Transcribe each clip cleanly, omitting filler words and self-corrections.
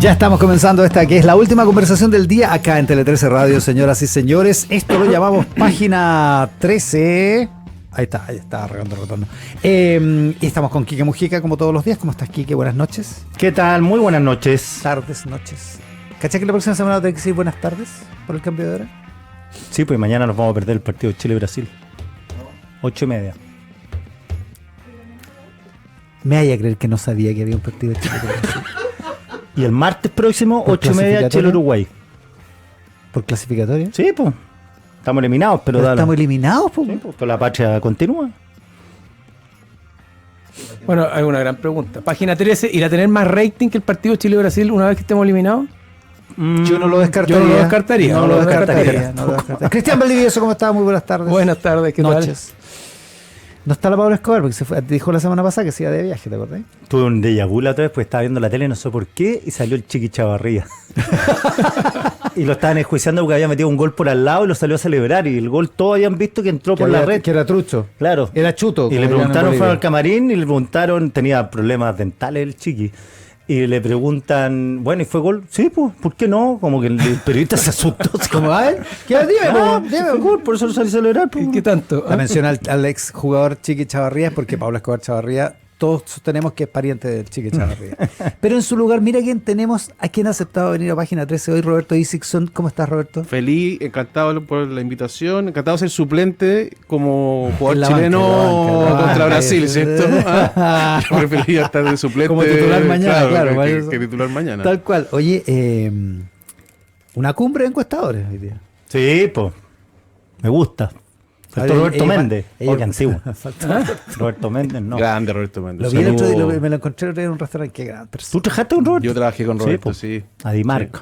Ya estamos comenzando esta que es la última conversación del día acá en Tele 13 Radio, señoras y señores. Esto lo llamamos página 13. Ahí está, rotando. Y estamos con Quique Mujica como todos los días. ¿Cómo estás, Quique? Buenas noches. ¿Qué tal? Muy buenas noches. Tardes, noches. ¿Cachai que la próxima semana tengo que decir buenas tardes por el cambio de hora? Sí, pues mañana nos vamos a perder el partido de Chile-Brasil. 8:30. Me vaya a creer que no sabía que había un partido de Chile-Brasil. Y el martes próximo, 8:30, Chile-Uruguay. ¿Por clasificatoria? Sí, pues. Estamos eliminados, pero dale. Estamos eliminados, pues. Sí, pues, pero la patria continúa. Bueno, hay una gran pregunta. Página 13, ¿irá a tener más rating que el partido Chile-Brasil una vez que estemos eliminados? Yo no lo descartaría. Yo no lo descartaría. No lo descartaría. Cristian Valdivieso, ¿cómo estás? Muy buenas tardes. Buenas tardes, ¿qué noches. No está la Pablo Escobar porque dijo la semana pasada que se iba de viaje, ¿te acordás? Tuve un déjà vu la otra vez porque estaba viendo la tele, no sé por qué, y salió el Chiqui Chavarría. Y lo estaban enjuiciando porque había metido un gol por al lado y lo salió a celebrar. Y el gol todos habían visto que entró por la red. Que era trucho. Claro. Era chuto. Y le preguntaron, fueron al camarín y le preguntaron, tenía problemas dentales el Chiqui. Y le preguntan, bueno, ¿y fue gol? Sí, pues, ¿por qué no? Como que el periodista se asustó. Como, a ver, dime, gol, por eso lo salí a celebrar. ¿Y qué tanto? La menciona al ex jugador Chiqui Chavarría es porque Pablo Escobar Chavarría, todos sostenemos que es pariente del Chiqui Chavarría. Pero en su lugar, mira quién tenemos, a quien ha aceptado venir a Página 13 hoy, Roberto Isixson. ¿Cómo estás, Roberto? Feliz, encantado por la invitación, encantado de ser suplente como jugador chileno contra Brasil, ¿cierto? Yo preferiría estar de suplente. Como titular mañana, claro. Que titular mañana. Tal cual. Oye, una cumbre de encuestadores hoy día. Sí, pues, me gusta. Faltó Roberto Méndez. Oye, antiguo. Roberto Méndez, no. Grande Roberto Méndez. Lo vi el otro día, me lo encontré en un restaurante. Qué gran persona. ¿Tú trabajaste con Roberto? Yo trabajé con Roberto, sí. A Di Marco.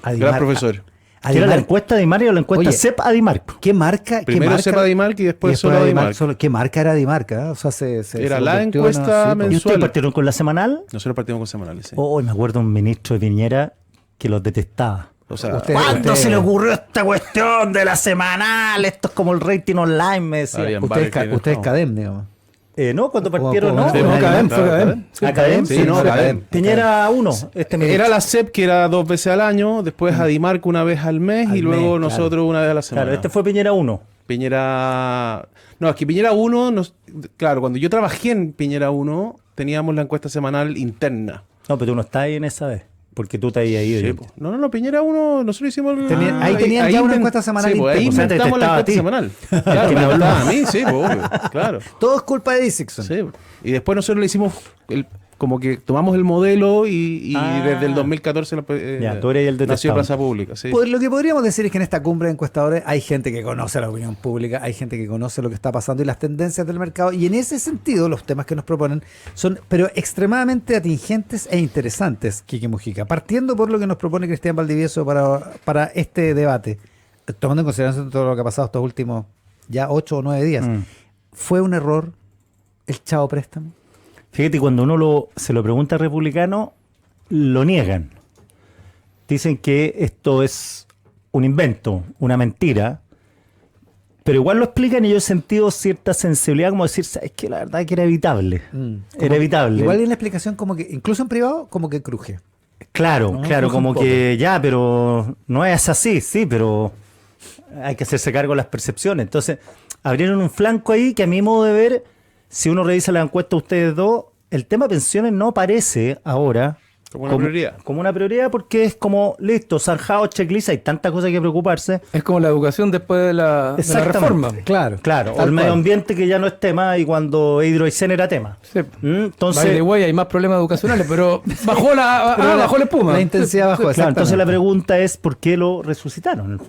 Gran profesor. ¿Era la encuesta de Di Marco o la encuesta CEP a Di Marco? ¿Qué marca? Primero CEP a Di Marco y después solo a Di Marco. ¿Qué marca era Di Marco? O sea, era la encuesta mensual. ¿Y ustedes partieron con la semanal? Nosotros partimos con semanales, sí. Me acuerdo un ministro de Piñera que los detestaba. O sea, ¿cuándo se le ocurrió esta cuestión de la semanal? Esto es como el rating online, me decía. Usted es Cadem, digamos. No, cuando partieron, no. Fue Cadem. ¿Academ? Sí, no, Cadem. Piñera 1. Era la CEP que era 2 veces al año, después a Di Marco una vez al mes y luego nosotros una vez a la semana. Claro, este fue Piñera 1. Piñera... No, es que Piñera 1, claro, cuando yo trabajé en Piñera 1, teníamos la encuesta semanal interna. No, pero tú no estás ahí en esa vez. Porque tú te habías ido. Sí, no, Piñera 1, nosotros hicimos... Ahí tenían ya una encuesta semanal. Sí, ahí inventamos la encuesta semanal. Claro, me hablaba a mí, sí, obvio, claro. Todo es culpa de Isixson. Sí, y después nosotros le hicimos... como que tomamos el modelo y desde el 2014 tú eres el nació Plaza Pública. Sí. Pues lo que podríamos decir es que en esta cumbre de encuestadores hay gente que conoce la opinión pública, hay gente que conoce lo que está pasando y las tendencias del mercado, y en ese sentido los temas que nos proponen son pero extremadamente atingentes e interesantes, Quique Mujica. Partiendo por lo que nos propone Cristian Valdivieso para este debate, tomando en consideración todo lo que ha pasado estos últimos ya 8 o 9 días, ¿fue un error el Chao Préstamo? Fíjate, cuando uno se lo pregunta a republicanos, lo niegan. Dicen que esto es un invento, una mentira, pero igual lo explican y yo he sentido cierta sensibilidad como decir, es que la verdad es que era evitable. Era evitable. Igual hay una explicación como que, incluso en privado, como que cruje. Claro, como que ya, pero no es así, sí, pero hay que hacerse cargo de las percepciones. Entonces, abrieron un flanco ahí que a mi modo de ver, si uno revisa la encuesta de ustedes dos, el tema pensiones no aparece ahora como una prioridad. Como una prioridad porque es como, listo, zanjado, checklist, hay tantas cosas que preocuparse. Es como la educación después de la reforma. Claro. O el medio ambiente que ya no es tema y cuando Hidroicén era tema. Sí. Entonces, by the way, hay más problemas educacionales, pero bajó la espuma. La intensidad bajó, claro, entonces la pregunta es ¿por qué lo resucitaron?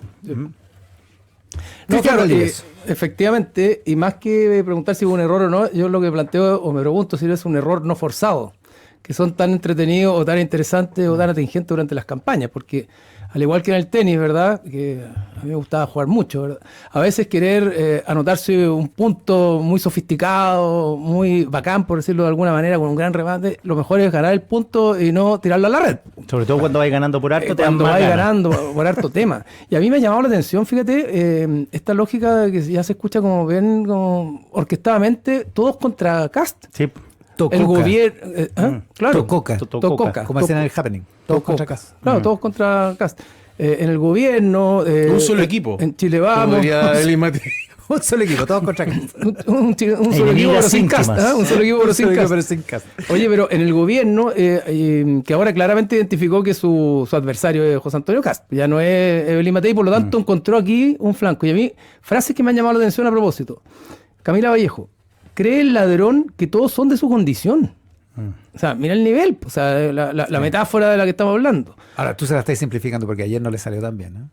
No, claro, efectivamente, y más que preguntar si hubo un error o no, yo lo que planteo o me pregunto si es un error no forzado, que son tan entretenidos o tan interesantes o tan atingentes durante las campañas, porque al igual que en el tenis, ¿verdad? Que a mí me gustaba jugar mucho, ¿verdad? A veces querer anotarse un punto muy sofisticado, muy bacán, por decirlo de alguna manera, con un gran remate, lo mejor es ganar el punto y no tirarlo a la red. Sobre todo cuando vais ganando por harto, cuando vais ganando por harto tema. Y a mí me ha llamado la atención, fíjate, esta lógica que ya se escucha como bien, como orquestadamente, todos contra Kast. Sí. El gobierno, claro. Tococa. Tococa. Como hacían en el Happening. Todos contra Kast. Claro, todos contra Kast. En el gobierno... un solo equipo. En Chile Como Vamos. diría Eli Mati. Un solo equipo, todos contra Kast. Un solo equipo, pero sin Kast. Un solo equipo, pero sin Kast. pero sin Kast. Oye, pero en el gobierno, que ahora claramente identificó que su adversario es José Antonio Kast, ya no es Evelyn Matei, por lo tanto encontró aquí un flanco. Y a mí, frases que me han llamado la atención a propósito. Camila Vallejo, ¿cree el ladrón que todos son de su condición? O sea, mira el nivel, o sea, la metáfora de la que estamos hablando. Ahora, tú se la estás simplificando porque ayer no le salió tan bien, ¿no?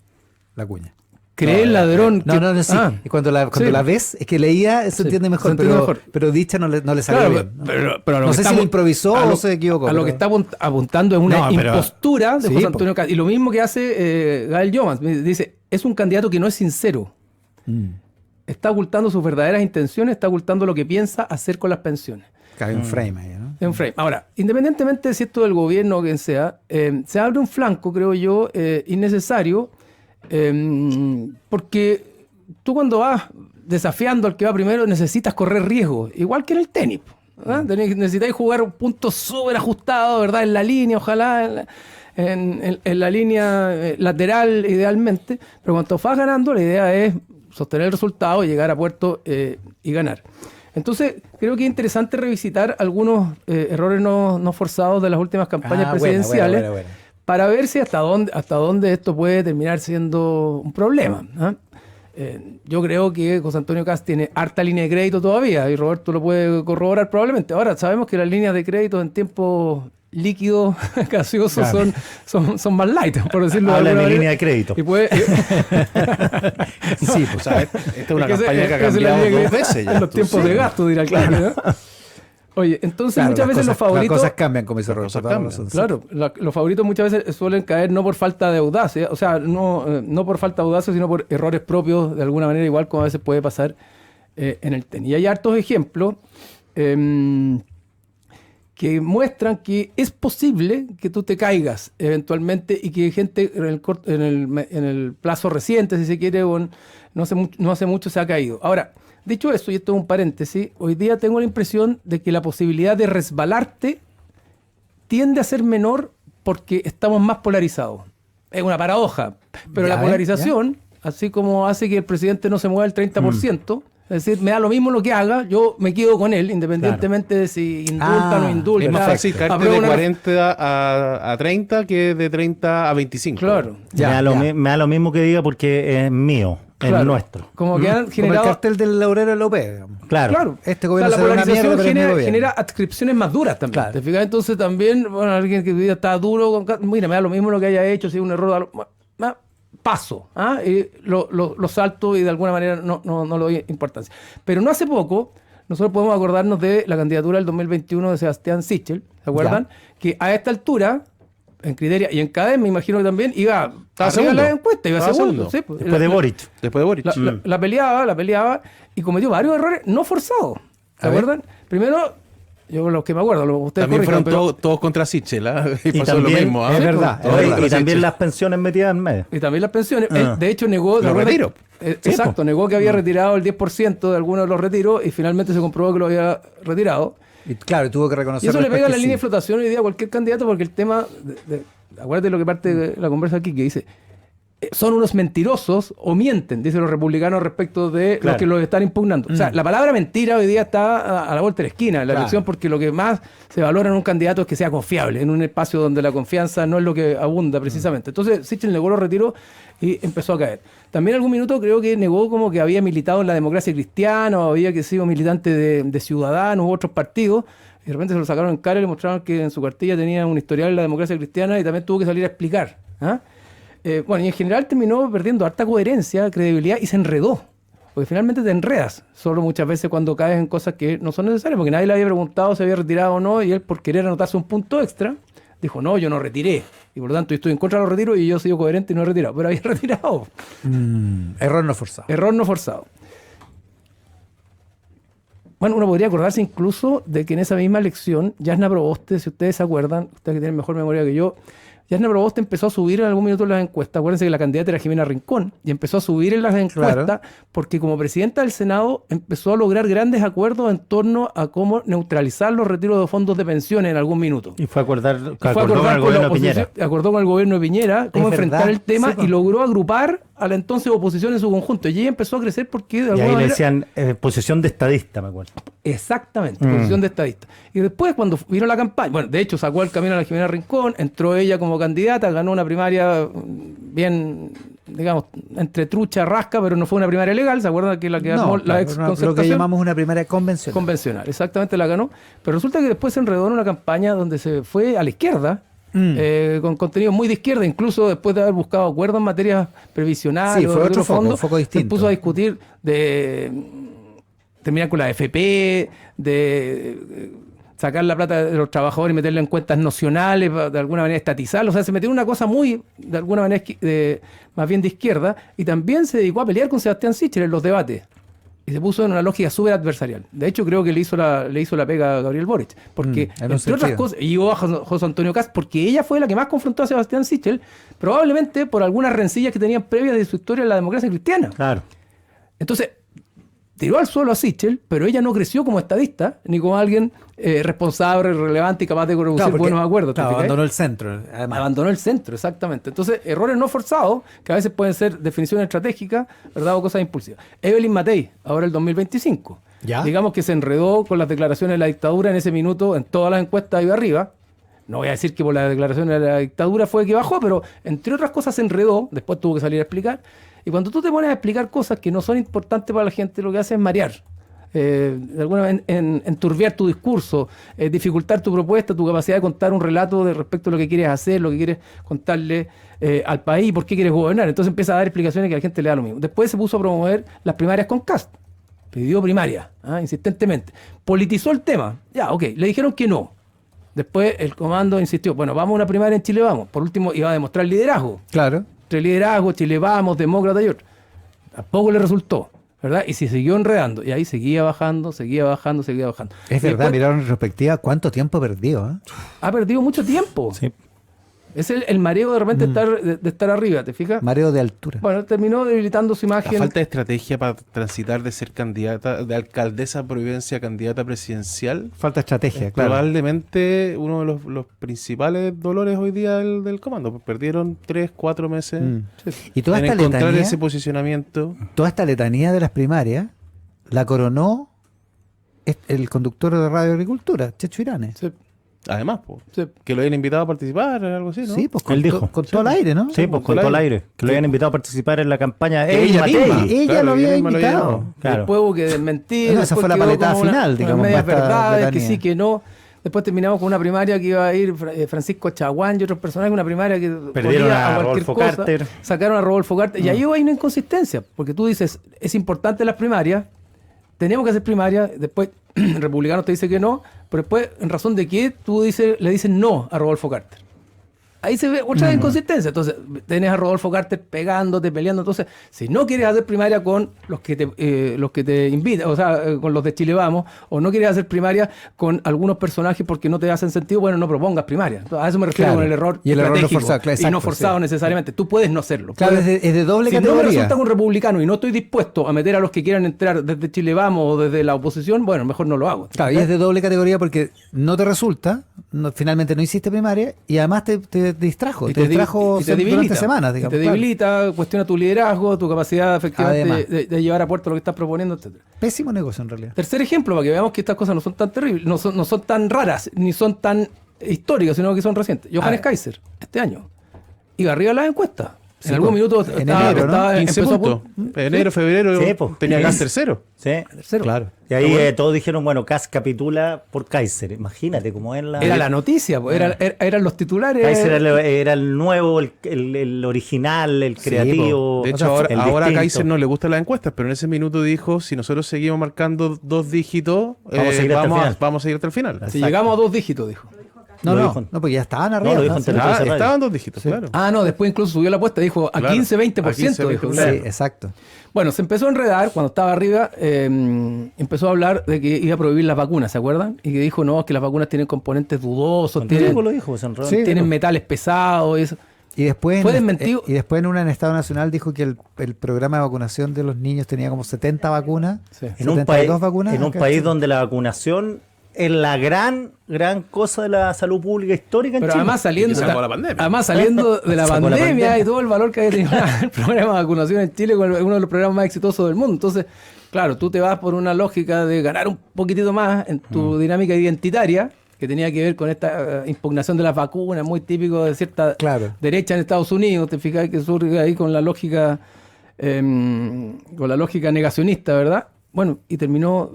La cuña. ¿Cree el ladrón No, sí. Y cuando la ves, es que leía, se entiende mejor, pero dicha no le salió bien. ¿No? Pero No sé si lo improvisó o se equivocó. A lo que está apuntando es una impostura de José Antonio Kast. Y lo mismo que hace Gael Yomans. Dice, es un candidato que no es sincero. Está ocultando sus verdaderas intenciones, está ocultando lo que piensa hacer con las pensiones. Hay un frame ahí, ¿no? Un frame. Ahora, independientemente de si esto del gobierno o quien sea, se abre un flanco, creo yo, innecesario, porque tú cuando vas desafiando al que va primero necesitas correr riesgo, igual que en el tenis. Necesitáis jugar un punto súper ajustado, ¿verdad? En la línea, ojalá en la línea lateral idealmente, pero cuando vas ganando la idea es sostener el resultado, llegar a puerto y ganar. Entonces, creo que es interesante revisitar algunos errores no forzados de las últimas campañas presidenciales para ver si hasta dónde esto puede terminar siendo un problema. Yo creo que José Antonio Kast tiene harta línea de crédito todavía y Roberto lo puede corroborar probablemente. Ahora, sabemos que las líneas de crédito en tiempos líquidos, gaseosos, son más light, por decirlo Habla de mi manera. línea de crédito. Y puede, Sí, pues, Esta es una campaña que ha cambiado dos veces ya. en los tiempos de gasto, dirá claro. ¿No? Oye, entonces muchas veces los favoritos... Las cosas cambian, como dice Roberto. Claro, los favoritos muchas veces suelen caer no por falta de audacia, o sea, no por falta de audacia, sino por errores propios, de alguna manera, igual como a veces puede pasar en el tenis. Y hay hartos ejemplos que muestran que es posible que tú te caigas eventualmente y que gente en el plazo reciente, si se quiere, o no hace mucho se ha caído. Ahora, dicho eso, y esto es un paréntesis, hoy día tengo la impresión de que la posibilidad de resbalarte tiende a ser menor porque estamos más polarizados. Es una paradoja, pero la polarización, así como hace que el presidente no se mueva el 30%, es decir, me da lo mismo lo que haga, yo me quedo con él, independientemente de si indulta o no indulta. Es más fácil caerte de 40 a 30 que de 30 a 25. Claro. Me da lo mismo que diga porque es mío, es nuestro. Como que han Como generado... el cartel del Laurero López. Claro. Este gobierno la será una polarización mierda, pero es mi gobierno. genera adscripciones más duras también. Claro. ¿Te fijas? Entonces también, bueno, alguien que está duro, mira, me da lo mismo lo que haya hecho, si es un error, paso, y lo salto y de alguna manera no le doy importancia. Pero no hace poco, nosotros podemos acordarnos de la candidatura del 2021 de Sebastián Sichel, ¿se acuerdan? Que a esta altura, en Criteria y en CADEM, me imagino que también iba a la encuesta, iba segundo. Sí, pues, Después de Boric. La peleaba y cometió varios errores no forzados. ¿Se acuerdan? Primero, yo los que me acuerdo, ustedes también fueron pero... todos contra Sichel, y pasó también, lo mismo. Es verdad. Y también las pensiones metidas en medio. Y también las pensiones. Él, de hecho, negó... Los retiros. Exacto, negó que había retirado el 10% de algunos de los retiros y finalmente se comprobó que lo había retirado. Y claro, tuvo que reconocer. Y eso le pega la que línea de flotación hoy día a cualquier candidato porque el tema... acuérdate lo que parte de la conversa aquí, que dice... Son unos mentirosos o mienten, dicen los republicanos respecto de los que los están impugnando. O sea, la palabra mentira hoy día está a la vuelta de la esquina en la elección porque lo que más se valora en un candidato es que sea confiable, en un espacio donde la confianza no es lo que abunda precisamente. Entonces, Sichel negó los retiros y empezó a caer. También algún minuto creo que negó como que había militado en la Democracia Cristiana o había que sido militante de Ciudadanos u otros partidos. Y de repente se lo sacaron en cara y le mostraron que en su cartilla tenía un historial en la Democracia Cristiana y también tuvo que salir a explicar. Bueno, y en general terminó perdiendo harta coherencia, credibilidad y se enredó. Porque finalmente te enredas, solo muchas veces cuando caes en cosas que no son necesarias, porque nadie le había preguntado si había retirado o no, y él por querer anotarse un punto extra, dijo, no, yo no retiré. Y por lo tanto, yo estoy en contra de los retiros y yo he sido coherente y no he retirado. Pero había retirado. Error no forzado. Error no forzado. Bueno, uno podría acordarse incluso de que en esa misma elección, Yasna Proboste, si ustedes se acuerdan, ustedes que tienen mejor memoria que yo Yasna Proboste empezó a subir en algún minuto en las encuestas. Acuérdense que la candidata era Jimena Rincón y empezó a subir en las encuestas porque como presidenta del Senado empezó a lograr grandes acuerdos en torno a cómo neutralizar los retiros de fondos de pensiones en algún minuto. Y fue a acordar, Fue a acordó con el gobierno de Piñera. Acordó con el gobierno de Piñera cómo Es enfrentar verdad, el tema sí, pues. y logró agrupar a la entonces oposición en su conjunto. Y ella empezó a crecer porque de Y alguna ahí le manera... decían posición de estadista, me acuerdo. Exactamente, posición de estadista. Y después, cuando vino la campaña, bueno, de hecho, sacó el camino a la Jimena Rincón, entró ella como candidata, ganó una primaria bien, digamos, entre trucha, rasca, pero no fue una primaria legal. ¿Se acuerdan que la que armó la ex lo que concertación? llamamos una primaria convencional. Convencional, exactamente la ganó. Pero resulta que después se enredó en una campaña donde se fue a la izquierda, con contenido muy de izquierda, incluso después de haber buscado acuerdos en materia previsional. Sí, fue otro foco, fondos, un foco se distinto. puso a discutir de terminar con la AFP, de sacar la plata de los trabajadores y meterla en cuentas nacionales, de alguna manera estatizarla. O sea, se metió en una cosa muy, de alguna manera, más bien de izquierda, y también se dedicó a pelear con Sebastián Sichel en los debates. Y se puso en una lógica súper adversarial. De hecho, creo que le hizo la pega a Gabriel Boric. Porque, en un entre otras sentido. cosas, y llegó a José Antonio Cast, porque ella fue la que más confrontó a Sebastián Sichel, probablemente por algunas rencillas que tenían previas de su historia en la democracia cristiana. Claro. Entonces, tiró al suelo a Sichel, pero ella no creció como estadista, ni como alguien responsable, relevante y capaz de reducir Porque, buenos acuerdos. ¿te claro, fijas? abandonó el centro, además. Abandonó el centro, exactamente. Entonces, errores no forzados, que a veces pueden ser definiciones estratégicas, ¿verdad? O cosas impulsivas. Evelyn Matei, ahora el 2025. ¿Ya? Digamos que se enredó con las declaraciones de la dictadura en ese minuto, en todas las encuestas iba arriba. No voy a decir que por las declaraciones de la dictadura fue que bajó, pero entre otras cosas se enredó, después tuvo que salir a explicar. Y cuando tú te pones a explicar cosas que no son importantes para la gente, lo que hace es marear. De alguna manera enturbiar tu discurso, dificultar tu propuesta, tu capacidad de contar un relato de respecto a lo que quieres hacer, lo que quieres contarle al país, por qué quieres gobernar. Entonces empieza a dar explicaciones que a la gente le da lo mismo. Después se puso a promover las primarias con Kast. Pidió primaria, insistentemente. Politizó el tema. Ya, ok, le dijeron que no. Después el comando insistió, bueno, vamos a una primaria en Chile, vamos. Por último, iba a demostrar liderazgo. Claro. Entre liderazgo, Chile Vamos, demócrata y otro. Tampoco le resultó, ¿verdad? Y se siguió enredando. Y ahí seguía bajando, seguía bajando, seguía bajando. Es Y verdad, después miraron en retrospectiva cuánto tiempo perdió. ha perdido mucho tiempo. Sí. Es el mareo de repente de estar arriba, ¿te fijas? Mareo de altura. Bueno, terminó debilitando su La imagen. falta de estrategia para transitar de ser candidata, de alcaldesa a Providencia a candidata presidencial, Falta estrategia, claro. probablemente uno de los principales dolores hoy día del comando. Pues perdieron 3-4 meses Y toda en esta encontrar letanía, ese posicionamiento. toda esta letanía de las primarias la coronó el conductor de Radio Agricultura, Checho Iranes. Sí, Además, pues, sí. que lo hayan invitado a participar, algo así, ¿no? Sí, pues Él dijo. con todo el aire, ¿no? Sí, pues con todo el aire. Que lo habían invitado a participar en la campaña. Ella Matei. misma. Ella Claro, lo había ella misma lo había invitado. llamado. Claro. Después hubo que desmentir. No, esa después fue la quedó paletada como final, unas digamos, medias para esta verdades, que letanía. sí, que no. Después terminamos con una primaria que iba a ir Francisco Chaguán y otros personajes, una primaria que Perdieron ponía a cualquier Rodolfo cosa. Carter. Sacaron a Rodolfo Carter. Y ahí hay una inconsistencia, porque tú dices, es importante las primarias, tenemos que hacer primarias, después Republicanos te dice que no, pero después, en razón de qué, tú le dices no a Rodolfo Carter. Ahí se ve otra inconsistencia. Entonces, tenés a Rodolfo Carter pegándote, peleando. Entonces, si no quieres hacer primaria con los que te invitan, o sea, con los de Chile Vamos, o no quieres hacer primaria con algunos personajes porque no te hacen sentido, bueno, no propongas primaria. Entonces, a eso me refiero Claro. con el error Y el error no estratégico. forzado, claro, y no exacto, forzado sí. necesariamente. Tú puedes no hacerlo. Claro, Puedes- es de doble si no me categoría. resulta un republicano y no estoy dispuesto a meter a los que quieran entrar desde Chile Vamos o desde la oposición, bueno, mejor no lo hago. Claro, y es de doble categoría porque no te resulta, finalmente no hiciste primaria y además te distrajo. Y Te distrajo y te durante debilita, semanas, y digamos. te claro. debilita, cuestiona tu liderazgo, tu capacidad efectivamente Además. de llevar a puerto lo que estás proponiendo, etcétera. Pésimo negocio en realidad. Tercer ejemplo, para que veamos que estas cosas no son tan terribles, no son tan raras, ni son tan históricas, sino que son recientes. Johannes ver. Kaiser, este año, iba arriba de las encuestas. Sí, en algún pues, minuto en enero, ¿no? 15 empezó a puntos. pu- Enero, febrero, Sí, pues. tenía Sí. gas tercero. Sí. tercero. Claro. Y ahí todos dijeron, bueno, Kass capitula por Kaiser. Imagínate cómo es la... Era la noticia, pues, eran los titulares. Kaiser era el nuevo, el original, el Sí, creativo. De hecho, el ahora a distinto. Kaiser no le gustan las encuestas, pero en ese minuto dijo, si nosotros seguimos marcando 2 dígitos, Vamos a seguir hasta el final. vamos a seguir hasta el final. Si llegamos a 2 dígitos, dijo. No, Lo no, dijo- no, porque ya estaban arriba. lo dijo ¿no? en Sí. territorio cerrado. Estaban 2 dígitos, Sí. claro. No, después incluso subió la apuesta, dijo a Claro, 15-20%. a 15, dijo, Sí, claro. exacto. Bueno, se empezó a enredar cuando estaba arriba, empezó a hablar de que iba a prohibir las vacunas, ¿se acuerdan? Y que dijo, no, es que las vacunas tienen componentes dudosos, Diego tienen, lo dijo, pues, en Sí. tienen metales pesados y eso. Y después, Fue desmentido. y después en Estado Nacional dijo que el programa de vacunación de los niños tenía como 70 vacunas. Sí. En un 72 país, vacunas. en un acá país en Chile. donde la vacunación es la gran cosa de la salud pública histórica en Pero Chile. además saliendo, Y que sacó la pandemia. además saliendo de la Sacó la pandemia pandemia. y todo el valor que había tenido el programa de vacunación en Chile, con uno de los programas más exitosos del mundo. Entonces, claro, tú te vas por una lógica de ganar un poquitito más en tu dinámica identitaria, que tenía que ver con esta impugnación de las vacunas, muy típico de cierta Claro. derecha en Estados Unidos. Te fijas que surge ahí con la lógica negacionista, ¿verdad? Bueno, y terminó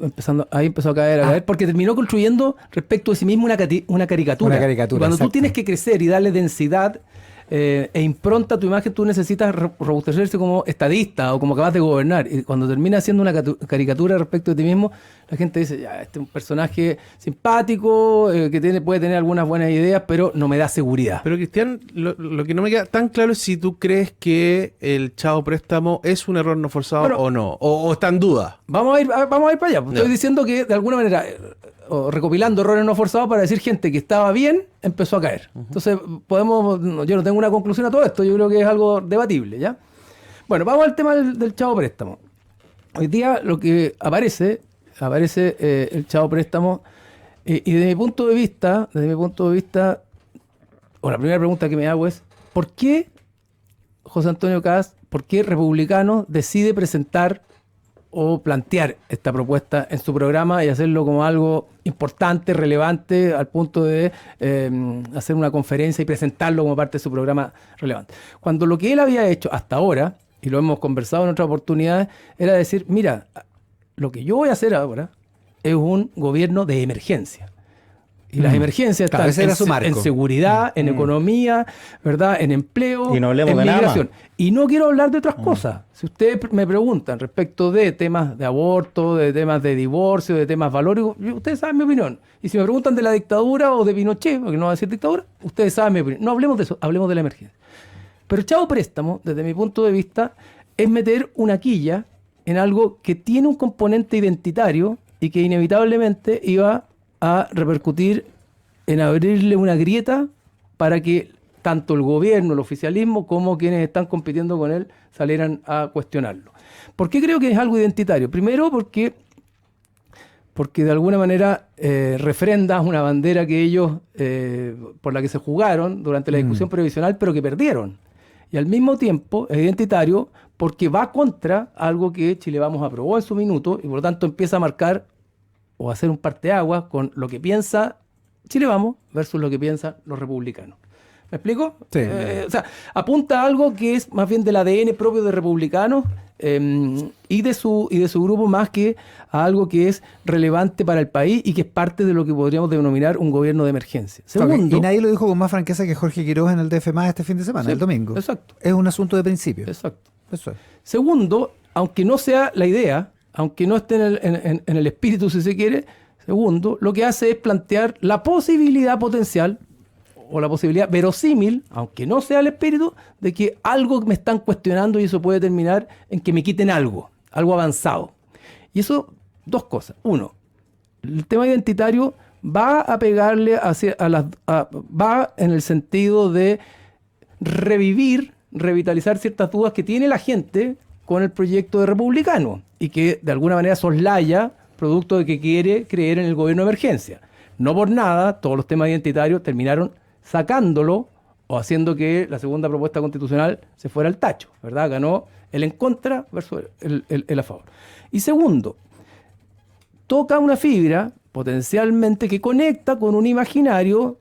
ahí empezó a caer, porque terminó construyendo respecto de sí mismo una caricatura. Una caricatura, Y cuando tú exacto. tienes que crecer y darle densidad e impronta a tu imagen, tú necesitas robustecerse como estadista o como capaz de gobernar. Y cuando terminas haciendo una caricatura respecto de ti mismo, la gente dice, ya, este es un personaje simpático, que puede tener algunas buenas ideas, pero no me da seguridad. Pero Cristian, lo que no me queda tan claro es si tú crees que el Chao Préstamo es un error no forzado Bueno, o no, o está en duda. Vamos a ir para allá. Ya. Estoy diciendo que de alguna manera, o recopilando errores no forzados para decir gente que estaba bien, empezó a caer. Entonces, yo no tengo una conclusión a todo esto, yo creo que es algo debatible, ¿ya? Bueno, vamos al tema del Chao Préstamo. Hoy día lo que aparece el Chao Préstamo, y desde mi punto de vista, o la primera pregunta que me hago es, ¿por qué José Antonio Kast, por qué Republicano decide presentar o plantear esta propuesta en su programa y hacerlo como algo importante, relevante, al punto de hacer una conferencia y presentarlo como parte de su programa relevante? Cuando lo que él había hecho hasta ahora, y lo hemos conversado en otras oportunidades, era decir, mira, lo que yo voy a hacer ahora es un gobierno de emergencia. Y las emergencias Claro, ese están era su marco. en seguridad, en economía, ¿verdad? En empleo, Y no hablemos en de nada migración. más. Y no quiero hablar de otras cosas. Si ustedes me preguntan respecto de temas de aborto, de temas de divorcio, de temas valóricos, ustedes saben mi opinión. Y si me preguntan de la dictadura o de Pinochet, porque no va a decir dictadura, ustedes saben mi opinión. No hablemos de eso, hablemos de la emergencia. Pero el Chao Préstamo, desde mi punto de vista, es meter una quilla en algo que tiene un componente identitario y que inevitablemente iba a repercutir en abrirle una grieta para que tanto el gobierno, el oficialismo, como quienes están compitiendo con él salieran a cuestionarlo. ¿Por qué creo que es algo identitario? Primero porque de alguna manera refrenda una bandera que ellos, por la que se jugaron durante la discusión previsional, pero que perdieron. Y al mismo tiempo es identitario porque va contra algo que Chile Vamos aprobó en su minuto y por lo tanto empieza a marcar o a hacer un parteaguas con lo que piensa Chile Vamos versus lo que piensan los republicanos. ¿Me explico? Sí. O sea, apunta a algo que es más bien del ADN propio de republicanos y de su grupo, más que a algo que es relevante para el país y que es parte de lo que podríamos denominar un gobierno de emergencia. Segundo, Y nadie lo dijo con más franqueza que Jorge Quiroz en el DF+ este fin de semana, Sí, el domingo. exacto. Es un asunto de principio. exacto. Eso es. Segundo, aunque no sea la idea, aunque no esté en el espíritu, si se quiere, segundo, lo que hace es plantear la posibilidad potencial o la posibilidad verosímil, aunque no sea el espíritu, de que algo me están cuestionando y eso puede terminar en que me quiten algo avanzado. Y eso, dos cosas. Uno, el tema identitario va a pegarle va en el sentido de revitalizar ciertas dudas que tiene la gente con el proyecto de republicano y que de alguna manera soslaya producto de que quiere creer en el gobierno de emergencia. No por nada, todos los temas identitarios terminaron sacándolo o haciendo que la segunda propuesta constitucional se fuera al tacho, ¿verdad? Ganó el en contra versus el a favor. Y segundo, toca una fibra potencialmente que conecta con un imaginario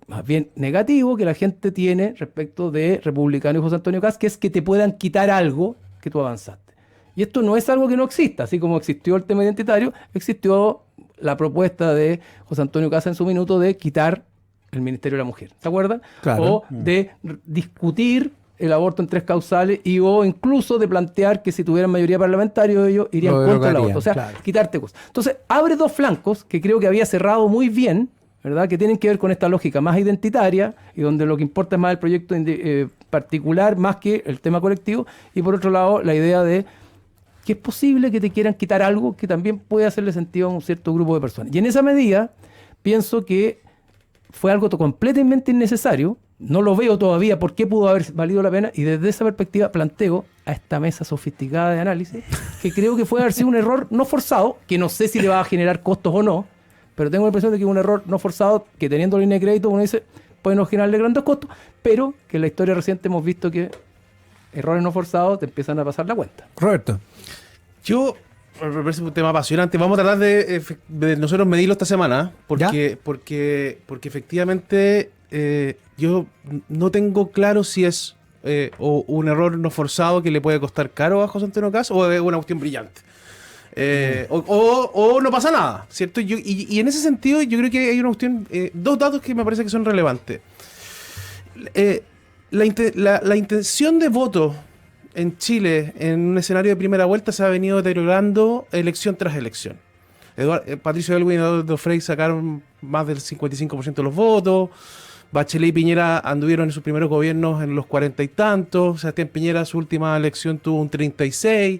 más bien negativo que la gente tiene respecto de republicano y José Antonio Kast, que es que te puedan quitar algo que tú avanzaste. Y esto no es algo que no exista, así como existió el tema identitario, existió la propuesta de José Antonio Kast en su minuto de quitar el Ministerio de la Mujer, ¿se acuerdan? Claro. O de discutir el aborto en 3 causales o incluso de plantear que si tuvieran mayoría parlamentaria ellos irían Lo contra el derogarían, aborto. O sea, claro. quitarte cosas. Entonces, abre dos flancos que creo que había cerrado muy bien ¿verdad? Que tienen que ver con esta lógica más identitaria y donde lo que importa es más el proyecto particular más que el tema colectivo. Y por otro lado, la idea de que es posible que te quieran quitar algo que también puede hacerle sentido a un cierto grupo de personas. Y en esa medida, pienso que fue algo completamente innecesario. No lo veo todavía por qué pudo haber valido la pena, y desde esa perspectiva planteo a esta mesa sofisticada de análisis que creo que puede haber sido un error no forzado, que no sé si le va a generar costos o no, pero tengo la impresión de que es un error no forzado que, teniendo línea de crédito, uno dice, puede no generarle grandes costos, pero que en la historia reciente hemos visto que errores no forzados te empiezan a pasar la cuenta. Roberto. Yo, me parece un tema apasionante. Vamos a tratar de nosotros medirlo esta semana, porque efectivamente yo no tengo claro si es o un error no forzado que le puede costar caro a José Antonio Kast, o es una cuestión brillante. O no pasa nada, ¿cierto? Y en ese sentido yo creo que hay una cuestión, dos datos que me parece que son relevantes. La intención de voto en Chile, en un escenario de primera vuelta, se ha venido deteriorando elección tras elección. Patricio Aylwin y Eduardo Frei sacaron más del 55% de los votos. Bachelet y Piñera anduvieron en sus primeros gobiernos en los 40 y tantos. Sebastián Piñera, su última elección, tuvo un 36%.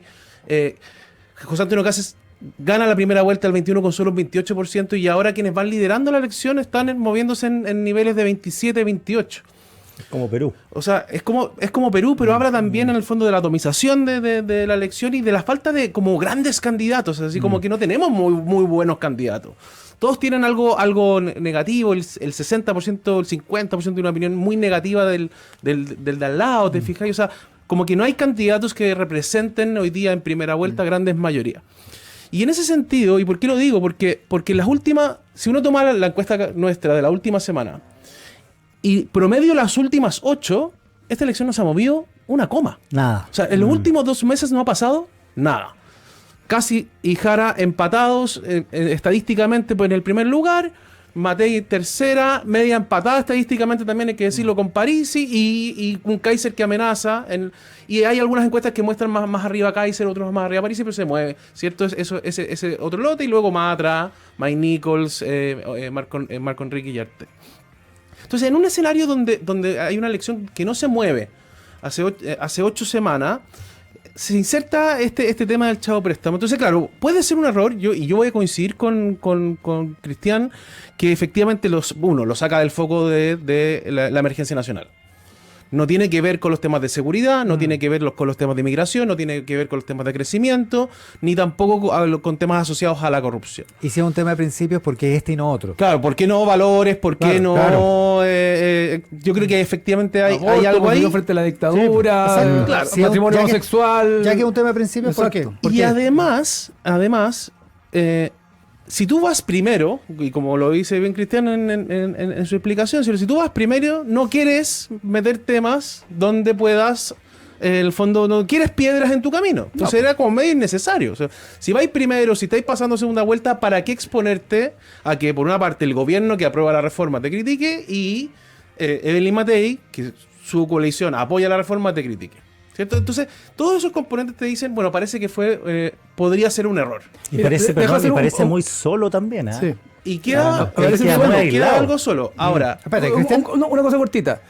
José Antonio Kast gana la primera vuelta el 21 con solo un 28%, y ahora quienes van liderando la elección están moviéndose en niveles de 27, 28. Como Perú. O sea, es como Perú, pero habla también en el fondo de la atomización de la elección y de la falta de como grandes candidatos, así como que no tenemos muy buenos candidatos. Todos tienen algo negativo, el 60%, el 50% de una opinión muy negativa del de al lado, ¿te fijas? O sea, como que no hay candidatos que representen hoy día en primera vuelta grandes mayorías. Y en ese sentido, ¿y por qué lo digo? Porque las últimas, si uno toma la encuesta nuestra de la última semana y promedio las últimas 8, esta elección no se ha movido una coma. Nada. O sea, en los últimos 2 meses no ha pasado nada. Kast y Jara empatados estadísticamente pues, en el primer lugar. Matei tercera, media empatada estadísticamente también, hay que decirlo, con Parisi, y un Kaiser que amenaza. Y hay algunas encuestas que muestran más arriba a Kaiser, otros más arriba a Parisi, pero se mueve, ¿cierto? Ese otro lote, y luego más atrás, Mike Nichols, Marco Enrique y Arte. Entonces, en un escenario donde hay una elección que no se mueve hace 8 semanas, se inserta este tema del chavo préstamo. Entonces, claro, puede ser un error, yo voy a coincidir con Cristian, que efectivamente lo saca del foco de la emergencia nacional. No tiene que ver con los temas de seguridad, no tiene que ver con los temas de inmigración, no tiene que ver con los temas de crecimiento, ni tampoco con temas asociados a la corrupción. Y si es un tema de principios, ¿por qué este y no otro? Claro, ¿por qué no valores? ¿Por qué no...? Claro. Yo creo que efectivamente hay algo ahí. Frente a la dictadura, claro, si matrimonio homosexual... Ya que es un tema de principios, ¿por qué? Y además, si tú vas primero, y como lo dice bien Cristian en su explicación, si tú vas primero, no quieres meter temas donde puedas, en el fondo, no quieres piedras en tu camino. Entonces era como medio innecesario. O sea, si vais primero, si estáis pasando segunda vuelta, ¿para qué exponerte a que, por una parte, el gobierno que aprueba la reforma te critique y Evelyn Matei, que su coalición apoya la reforma, te critique? ¿Cierto? Entonces, todos esos componentes te dicen, bueno, parece que podría ser un error. Y parece muy solo también, ¿eh? Sí. Y queda algo solo. Ahora, Espérate, una cosa cortita.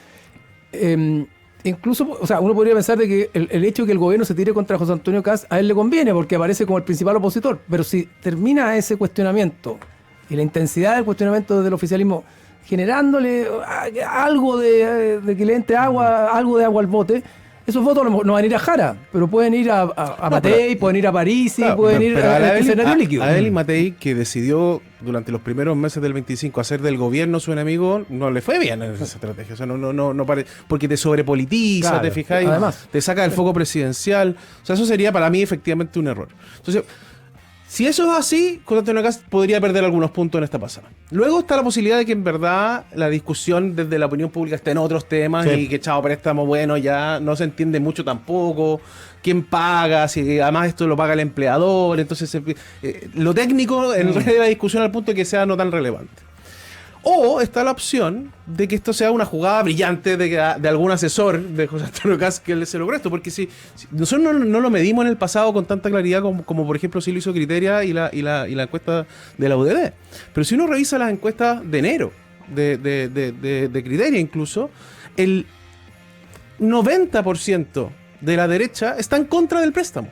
Incluso, o sea, uno podría pensar de que el hecho de que el gobierno se tire contra José Antonio Kast a él le conviene porque aparece como el principal opositor. Pero si termina ese cuestionamiento y la intensidad del cuestionamiento del oficialismo generándole algo de que le entre algo de agua al bote, esos votos no van a ir a Jara, pero pueden ir a Matei, pueden ir a Parisi, pueden ir a escenario líquido. A Evelyn Matei, que decidió durante los primeros meses del 25 hacer del gobierno su enemigo, no le fue bien en esa estrategia. O sea, no porque te sobrepolitiza, claro, te fijáis, además, te saca del foco presidencial. O sea, eso sería para mí efectivamente un error. Entonces, si eso es así, José Antonio Kast podría perder algunos puntos en esta pasada. Luego está la posibilidad de que en verdad la discusión desde la opinión pública esté en otros temas, sí, y que chavo préstamo, bueno, ya no se entiende mucho tampoco. ¿Quién paga? Si además esto lo paga el empleador. Entonces, lo técnico en realidad de la discusión al punto de que sea no tan relevante. O está la opción de que esto sea una jugada brillante de algún asesor de José Antonio Kast que se logró esto. Porque si nosotros no lo medimos en el pasado con tanta claridad como por ejemplo, sí lo hizo Criteria y la encuesta de la UDD. Pero si uno revisa las encuestas de enero, de Criteria incluso, el 90% de la derecha está en contra del préstamo.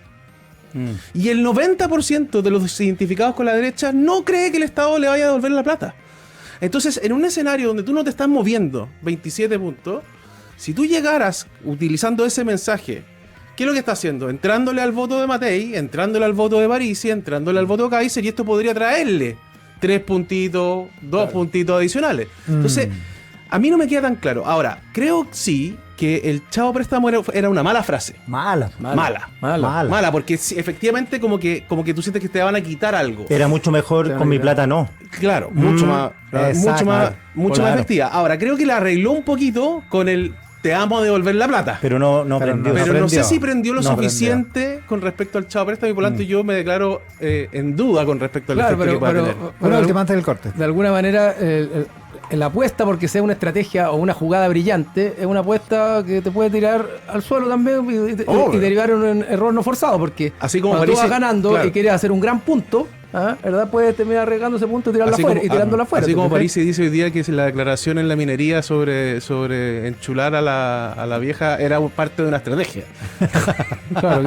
Y el 90% de los identificados con la derecha no cree que el Estado le vaya a devolver la plata. Entonces, en un escenario donde tú no te estás moviendo 27 puntos, si tú llegaras utilizando ese mensaje, ¿qué es lo que está haciendo? Entrándole al voto de Matei, entrándole al voto de Parisi, entrándole al voto de Kaiser, y esto podría traerle 3 puntitos, 2 puntitos adicionales. Entonces, a mí no me queda tan claro. Ahora, creo sí que el chavo préstamo era una mala frase. Mala. Porque efectivamente como que tú sientes que te van a quitar algo. Era mucho mejor con mi plata, no. Claro, mucho más efectiva. Ahora, creo que la arregló un poquito con el te vamos a devolver la plata. Pero no prendió. Pero no sé si prendió lo suficiente con respecto al chavo préstamo, y por lo tanto yo me declaro en duda con respecto al efecto que pueda tener. Una última antes del corte. De alguna manera, la apuesta, porque sea una estrategia o una jugada brillante, es una apuesta que te puede tirar al suelo también y derivar en un error no forzado, porque así como cuando tú vas ganando, claro, y quieres hacer un gran punto, ¿verdad? Puedes terminar arriesgando ese punto y tirándola afuera. Así como Parisi dice hoy día que la declaración en la minería sobre enchular a la vieja era parte de una estrategia. Claro,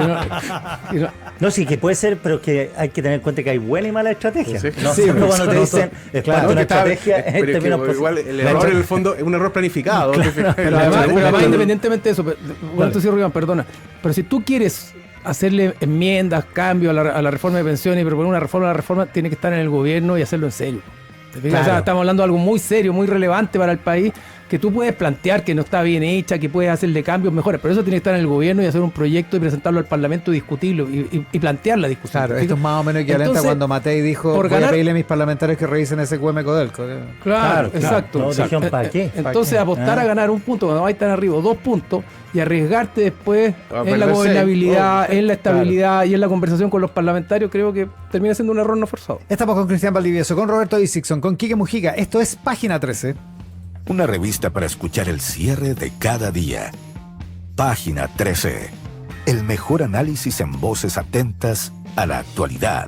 No, sí, que puede ser, pero que hay que tener en cuenta que hay buena y mala estrategia. Sí. No, Sí, siempre cuando te dicen es parte de una estrategia, pero es que igual el error en el fondo es un error planificado. Pero además, independientemente de eso, perdona, pero si tú quieres hacerle enmiendas, cambios a la reforma de pensiones y proponer una reforma, la reforma tiene que estar en el gobierno y hacerlo en serio. Claro. O sea, estamos hablando de algo muy serio, muy relevante para el país, que tú puedes plantear que no está bien hecha, que puedes hacerle cambios mejores, pero eso tiene que estar en el gobierno y hacer un proyecto y presentarlo al Parlamento, discutirlo y plantear la discusión. Claro, esto es más o menos equivalente a cuando Matei dijo, voy a pedirle a mis parlamentarios que revisen ese QM Codelco. Claro, exacto. No, dijeron, ¿para qué? Entonces apostar a ganar un punto cuando vais tan arriba, 2 puntos, y arriesgarte después en la gobernabilidad, en la estabilidad y en la conversación con los parlamentarios, creo que termina siendo un error no forzado. Estamos con Cristian Valdivieso, con Roberto Isixson, con Quique Mujica. Esto es Página 13. Una revista para escuchar el cierre de cada día. Página 13. El mejor análisis en voces atentas a la actualidad.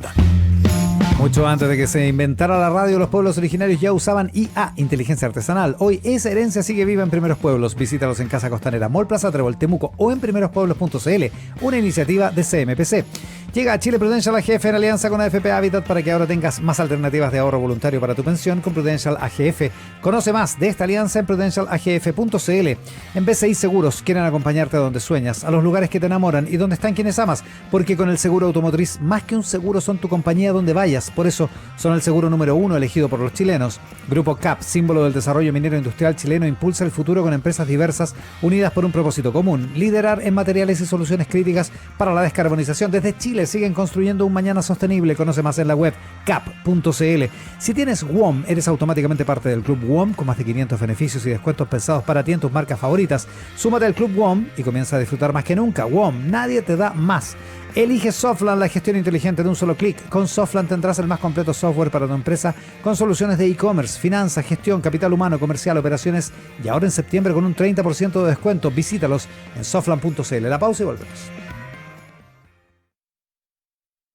Mucho antes de que se inventara la radio, los pueblos originarios ya usaban IA, inteligencia artesanal. Hoy esa herencia sigue viva en Primeros Pueblos. Visítalos en Casa Costanera, Mall Plaza Trébol, Temuco o en primerospueblos.cl, una iniciativa de CMPC. Llega a Chile Prudential AGF en alianza con AFP Habitat para que ahora tengas más alternativas de ahorro voluntario para tu pensión con Prudential AGF. Conoce más de esta alianza en prudentialagf.cl. En BCI Seguros quieren acompañarte a donde sueñas, a los lugares que te enamoran y donde están quienes amas, porque con el seguro automotriz, más que un seguro, son tu compañía donde vayas. Por eso son el seguro número 1 elegido por los chilenos. Grupo CAP, símbolo del desarrollo minero industrial chileno, impulsa el futuro con empresas diversas unidas por un propósito común: liderar en materiales y soluciones críticas para la descarbonización. Desde Chile siguen construyendo un mañana sostenible. Conoce más en la web cap.cl. Si tienes WOM, eres automáticamente parte del Club WOM con más de 500 beneficios y descuentos pensados para ti en tus marcas favoritas. Súmate al Club WOM y comienza a disfrutar más que nunca. WOM, nadie te da más. Elige Softland, la gestión inteligente de un solo clic. Con Softland tendrás el más completo software para tu empresa con soluciones de e-commerce, finanzas, gestión, capital humano, comercial, operaciones, y ahora en septiembre con un 30% de descuento. Visítalos en softland.cl. La pausa y volvemos.